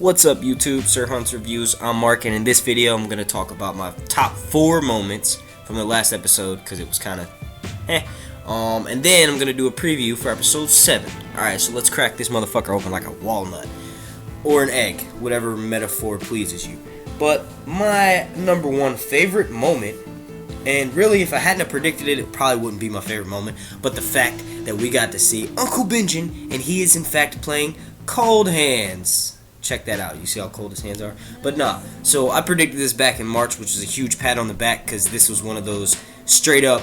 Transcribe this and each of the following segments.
What's up YouTube, Sir Hunt's Reviews. I'm Mark, and in this video I'm going to talk about my top 4 moments from the last episode, because it was kind of and then I'm going to do a preview for episode 7. Alright, so let's crack this motherfucker open like a walnut. Or an egg, whatever metaphor pleases you. But my number 1 favorite moment, and really if I hadn't predicted it, it probably wouldn't be my favorite moment, but the fact that we got to see Uncle Benjen, and he is in fact playing Cold Hands. Check that out. You see how cold his hands are? But nah. So I predicted this back in March, which is a huge pat on the back, because this was one of those straight up,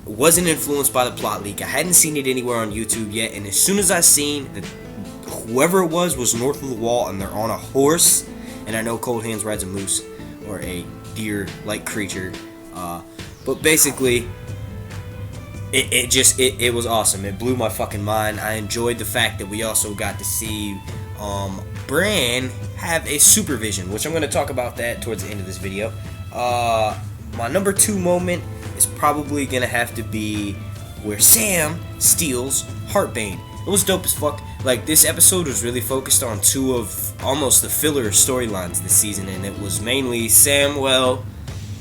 wasn't influenced by the plot leak. I hadn't seen it anywhere on YouTube yet, and as soon as I seen that whoever it was north of the wall, and they're on a horse, and I know Cold Hands rides a moose, or a deer-like creature, but basically, it was awesome. It blew my fucking mind. I enjoyed the fact that we also got to see Bran have a supervision, which I'm going to talk about that towards the end of this video. My number 2 moment is probably going to have to be where Sam steals Heartbane. It was dope as fuck. Like, this episode was really focused on 2 of almost the filler storylines this season, and it was mainly Samwell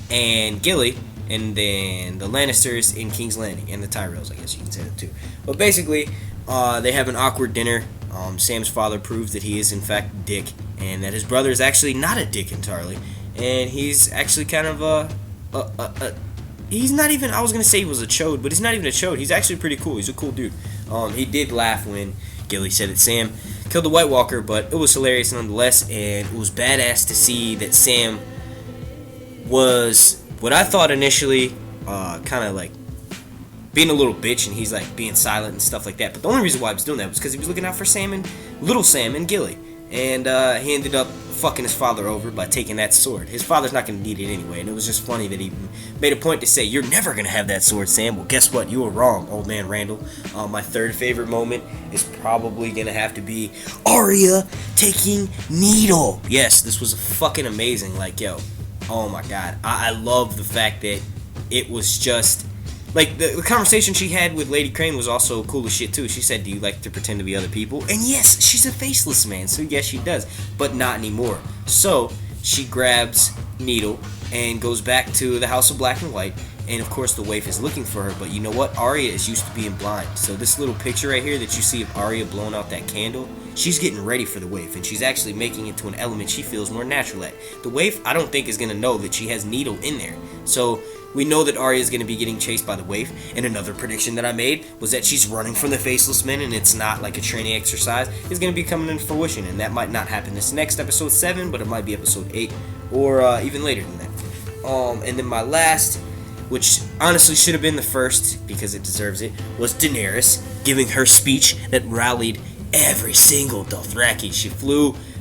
and Gilly, and then the Lannisters in King's Landing, and the Tyrells, I guess you can say that too. But basically, they have an awkward dinner. Sam's father proves that he is in fact a dick, and that his brother is actually not a dick entirely, and he's actually kind of he's not even, I was going to say he was a chode, but he's not even a chode. He's actually pretty cool. He's a cool dude. He did laugh when Gilly said that Sam killed the White Walker, but it was hilarious nonetheless, and it was badass to see that Sam was what I thought initially kind of like being a little bitch, and he's like being silent and stuff like that. But the only reason why he was doing that was because he was looking out for Sam and little Sam and Gilly, and he ended up fucking his father over by taking that sword. His father's not going to need it anyway, and it was just funny that he made a point to say, "You're never going to have that sword, Sam." Well, guess what? You were wrong, old man Randall. My 3rd favorite moment is probably going to have to be Arya taking Needle. Yes, this was fucking amazing. Like, yo, oh my god, I love the fact that it was just like the conversation she had with Lady Crane was also cool as shit too. She said, "Do you like to pretend to be other people?" And yes, she's a faceless man, so yes she does, but not anymore. So she grabs Needle and goes back to the House of Black and White, and of course the waif is looking for her. But you know what? Arya is used to being blind, so this little picture right here that you see of Arya blowing out that candle, she's getting ready for the waif, and she's actually making it to an element she feels more natural at. The waif, I don't think, is going to know that she has Needle in there, so we know that Arya is going to be getting chased by the waif. And another prediction that I made was that she's running from the faceless men, and it's not like a training exercise. It's going to be coming into fruition, and that might not happen this next episode 7, but it might be episode 8, or even later than that. And then my last, which honestly should have been the first because it deserves it, was Daenerys giving her speech that rallied every single Dothraki.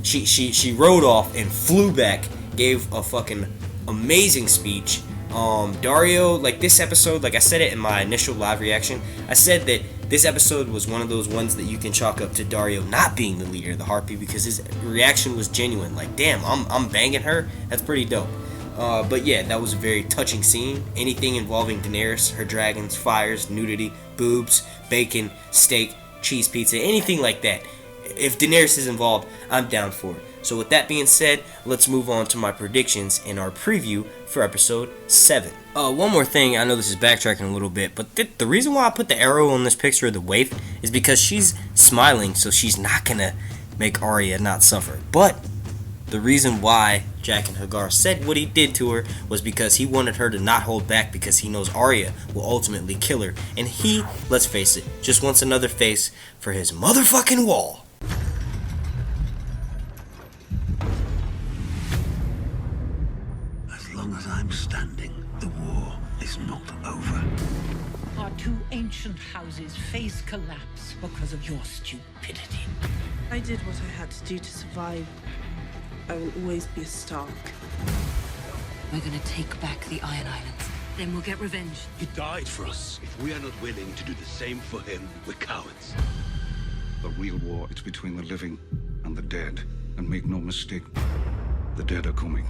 She rode off and flew back, gave a fucking amazing speech. Dario, like this episode, like I said it in my initial live reaction, I said that this episode was one of those ones that you can chalk up to Dario not being the leader of the Harpy, because his reaction was genuine. Like, damn, I'm banging her? That's pretty dope. But yeah, that was a very touching scene. Anything involving Daenerys, her dragons, fires, nudity, boobs, bacon, steak, cheese pizza, anything like that. If Daenerys is involved, I'm down for it. So with that being said, let's move on to my predictions and our preview for episode 7. One more thing, I know this is backtracking a little bit, but the reason why I put the arrow on this picture of the waif is because she's smiling, so she's not gonna make Arya not suffer. But the reason why Jack and Hagar said what he did to her was because he wanted her to not hold back, because he knows Arya will ultimately kill her, and he, let's face it, just wants another face for his motherfucking wall. As long as I'm standing, the war is not over. Our 2 ancient houses face collapse because of your stupidity. I did what I had to do to survive. I will always be a Stark. We're gonna take back the Iron Islands. Then we'll get revenge. He died for us. If we are not willing to do the same for him, we're cowards. The real war is between the living and the dead. And make no mistake, the dead are coming.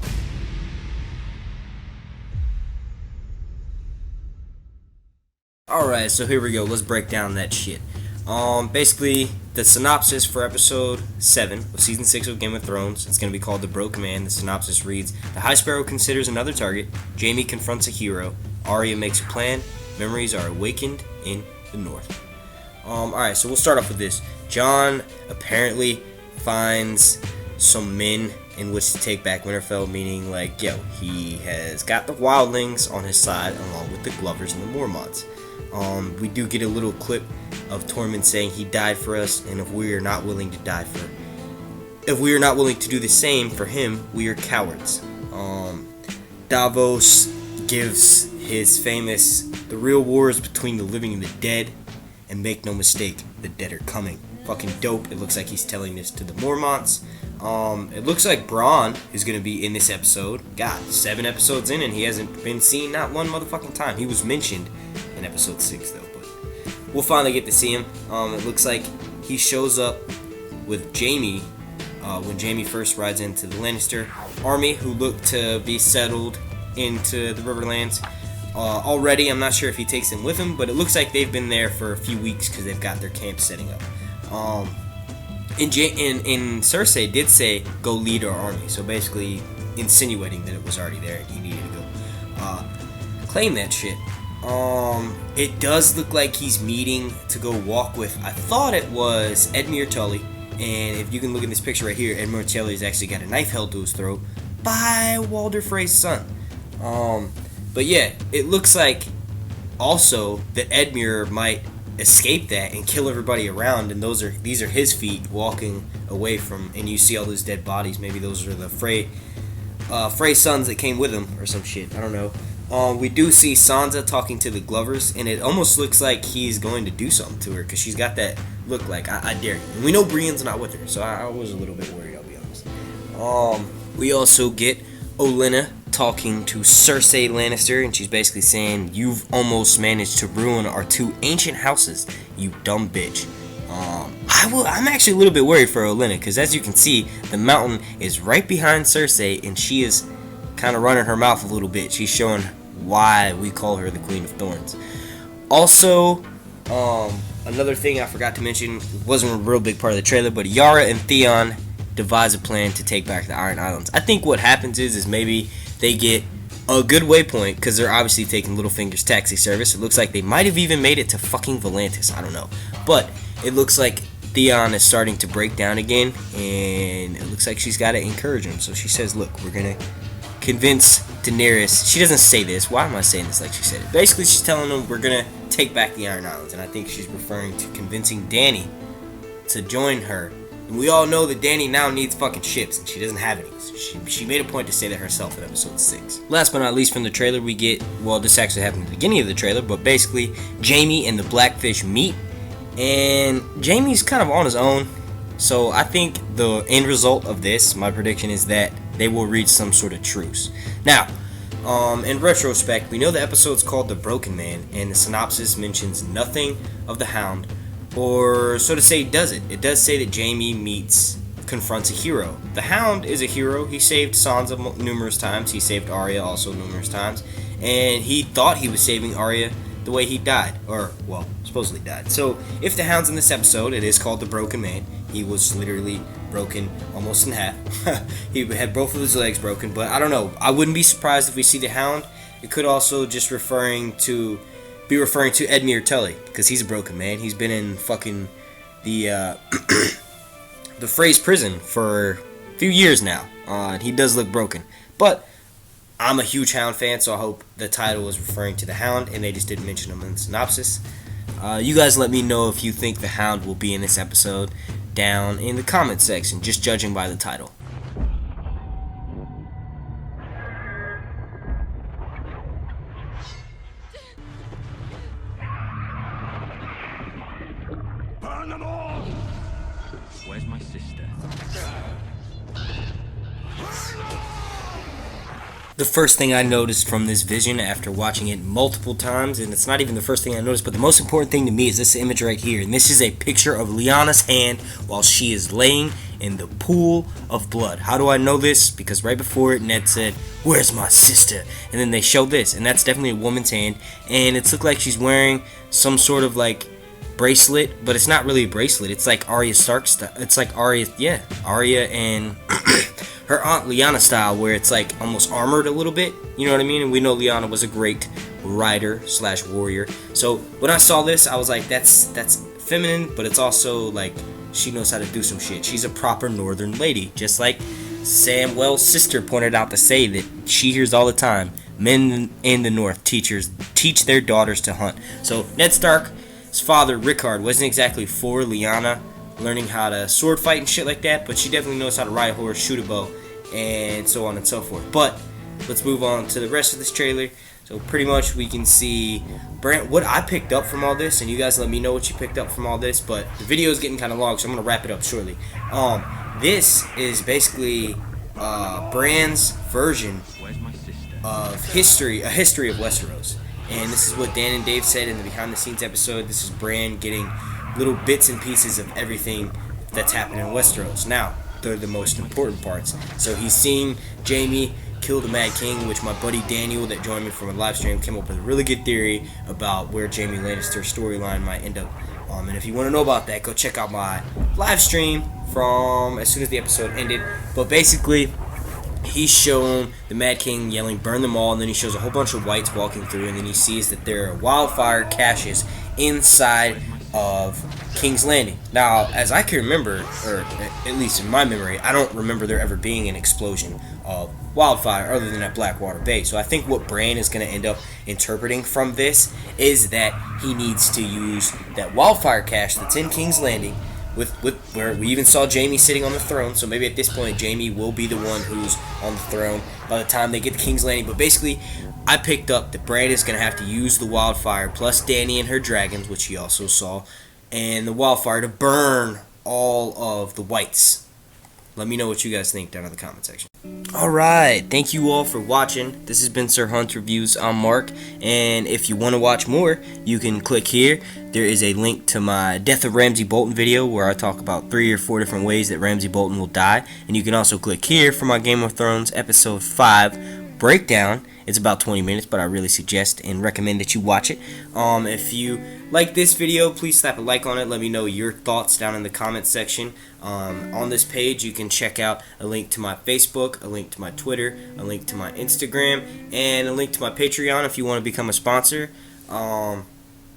Alright, so here we go. Let's break down that shit. Basically, the synopsis for episode 7 of season 6 of Game of Thrones, it's going to be called The Broken Man. The synopsis reads, the High Sparrow considers another target, Jaime confronts a hero, Arya makes a plan, memories are awakened in the north. Alright, so we'll start off with this. Jon apparently finds some men in which to take back Winterfell, meaning like, he has got the wildlings on his side along with the Glovers and the Mormonts. We do get a little clip of Tormund saying he died for us, and if we are not willing to do the same for him, we are cowards. Davos gives his famous, the real war is between the living and the dead, and make no mistake, the dead are coming. Fucking dope. It looks like he's telling this to the Mormonts. It looks like Bran is going to be in this episode. God, 7 episodes in and he hasn't been seen not one motherfucking time. He was mentioned in episode 6 though, but we'll finally get to see him. It looks like he shows up with Jaime when Jaime first rides into the Lannister army, who look to be settled into the Riverlands already. I'm not sure if he takes them with him, but it looks like they've been there for a few weeks because they've got their camp setting up. And Cersei did say, go lead our army, so basically insinuating that it was already there and he needed to go claim that shit. It does look like he's meeting to go walk with, I thought it was Edmure Tully, and if you can look at this picture right here, Edmure Tully's actually got a knife held to his throat by Walder Frey's son. But yeah, it looks like also that Edmure might escape that and kill everybody around, and these are his feet walking away from, and you see all those dead bodies. Maybe those are the Frey sons that came with him or some shit. I don't know. We do see Sansa talking to the Glovers, and it almost looks like he's going to do something to her because she's got that look like I dare you. And we know Brienne's not with her, so I was a little bit worried, I'll be honest. We also get Olenna talking to Cersei Lannister, and she's basically saying, you've almost managed to ruin our 2 ancient houses, you dumb bitch. I'm actually a little bit worried for Olenna, because as you can see, the mountain is right behind Cersei, and she is kind of running her mouth a little bit. She's showing why we call her the Queen of Thorns. Also, another thing I forgot to mention, wasn't a real big part of the trailer, but Yara and Theon devise a plan to take back the Iron Islands. I think what happens is maybe they get a good waypoint, because they're obviously taking Littlefinger's taxi service. It looks like they might have even made it to fucking Volantis. I don't know. But it looks like Theon is starting to break down again, and it looks like she's got to encourage him. So she says, look, we're going to convince Daenerys. She doesn't say this. Why am I saying this like she said it? Basically, she's telling them we're going to take back the Iron Islands, and I think she's referring to convincing Dany to join her. And we all know that Dany now needs fucking ships, and she doesn't have any. So she made a point to say that herself in episode 6. Last but not least from the trailer, we get, well, this actually happened at the beginning of the trailer, but basically, Jaime and the Blackfish meet, and Jaime's kind of on his own. So I think the end result of this, my prediction is that they will reach some sort of truce. Now, in retrospect, we know the episode's called The Broken Man, and the synopsis mentions nothing of the Hound, or so to say, does it? It does say that Jaime confronts a hero. The Hound is a hero. He saved Sansa numerous times. He saved Arya also numerous times, and he thought he was saving Arya the way he died, or, well, supposedly died. So, if the Hound's in this episode, it is called The Broken Man. He was literally broken almost in half. He had both of his legs broken, but I don't know. I wouldn't be surprised if we see the Hound. It could also just be referring to Edmure Tully, because he's a broken man. He's been in fucking the the Frey's prison for a few years now. And he does look broken. But I'm a huge Hound fan, so I hope the title is referring to the Hound, and they just didn't mention him in the synopsis. You guys let me know if you think the Hound will be in this episode down in the comment section, just judging by the title. Burn them all! Where's my sister? The first thing I noticed from this vision after watching it multiple times, and it's not even the first thing I noticed, but the most important thing to me is this image right here. And this is a picture of Lyanna's hand while she is laying in the pool of blood. How do I know this? Because right before it, Ned said, "Where's my sister?" And then they show this, and that's definitely a woman's hand. And it's looked like she's wearing some sort of like bracelet, but it's not really a bracelet. It's like Arya Stark style. It's like Arya and her aunt Lyanna style, where it's like almost armored a little bit. You know what I mean? And we know Lyanna was a great rider / warrior. So when I saw this, I was like, that's feminine, but it's also like she knows how to do some shit. She's a proper northern lady, just like Samwell's sister pointed out to say that she hears all the time. Men in the north teach their daughters to hunt. So Ned Stark's father, Rickard, wasn't exactly for Lyanna learning how to sword fight and shit like that, but she definitely knows how to ride a horse, shoot a bow, and so on and so forth. But let's move on to the rest of this trailer. So pretty much we can see Bran. What I picked up from all this, and you guys let me know what you picked up from all this, but the video is getting kind of long, so I'm going to wrap it up shortly. This is basically Bran's version of a history of Westeros. And this is what Dan and Dave said in the behind the scenes episode. This is Bran getting little bits and pieces of everything that's happening in Westeros. Now, they're the most important parts. So he's seeing Jaime kill the Mad King, which my buddy Daniel that joined me from a live stream came up with a really good theory about where Jaime Lannister's storyline might end up. And if you want to know about that, go check out my live stream from as soon as the episode ended. But basically, he's shown the Mad King yelling, "Burn them all," and then he shows a whole bunch of whites walking through, and then he sees that there are wildfire caches inside of King's Landing. Now, as I can remember, or at least in my memory, I don't remember there ever being an explosion of wildfire other than at Blackwater Bay. So I think what Bran is going to end up interpreting from this is that he needs to use that wildfire cache that's in King's Landing, with where we even saw Jaime sitting on the throne. So maybe at this point Jaime will be the one who's on the throne by the time they get to King's Landing. But basically, I picked up that Bran is going to have to use the wildfire plus Dany and her dragons, which he also saw, and the wildfire to burn all of the whites. Let me know what you guys think down in the comment section. Alright, thank you all for watching. This has been Sir Hunt Reviews. I'm Mark, and if you want to watch more, you can click here. There is a link to my Death of Ramsay Bolton video where I talk about 3 or 4 different ways that Ramsay Bolton will die. And you can also click here for my Game of Thrones Episode 5 breakdown. It's about 20 minutes, but I really suggest and recommend that you watch it. If you like this video, please slap a like on it. Let me know your thoughts down in the comment section. On this page, you can check out a link to my Facebook, a link to my Twitter, a link to my Instagram, and a link to my Patreon if you want to become a sponsor.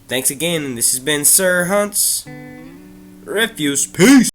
Thanks again, and this has been Sir Hunt's Refuse. Peace!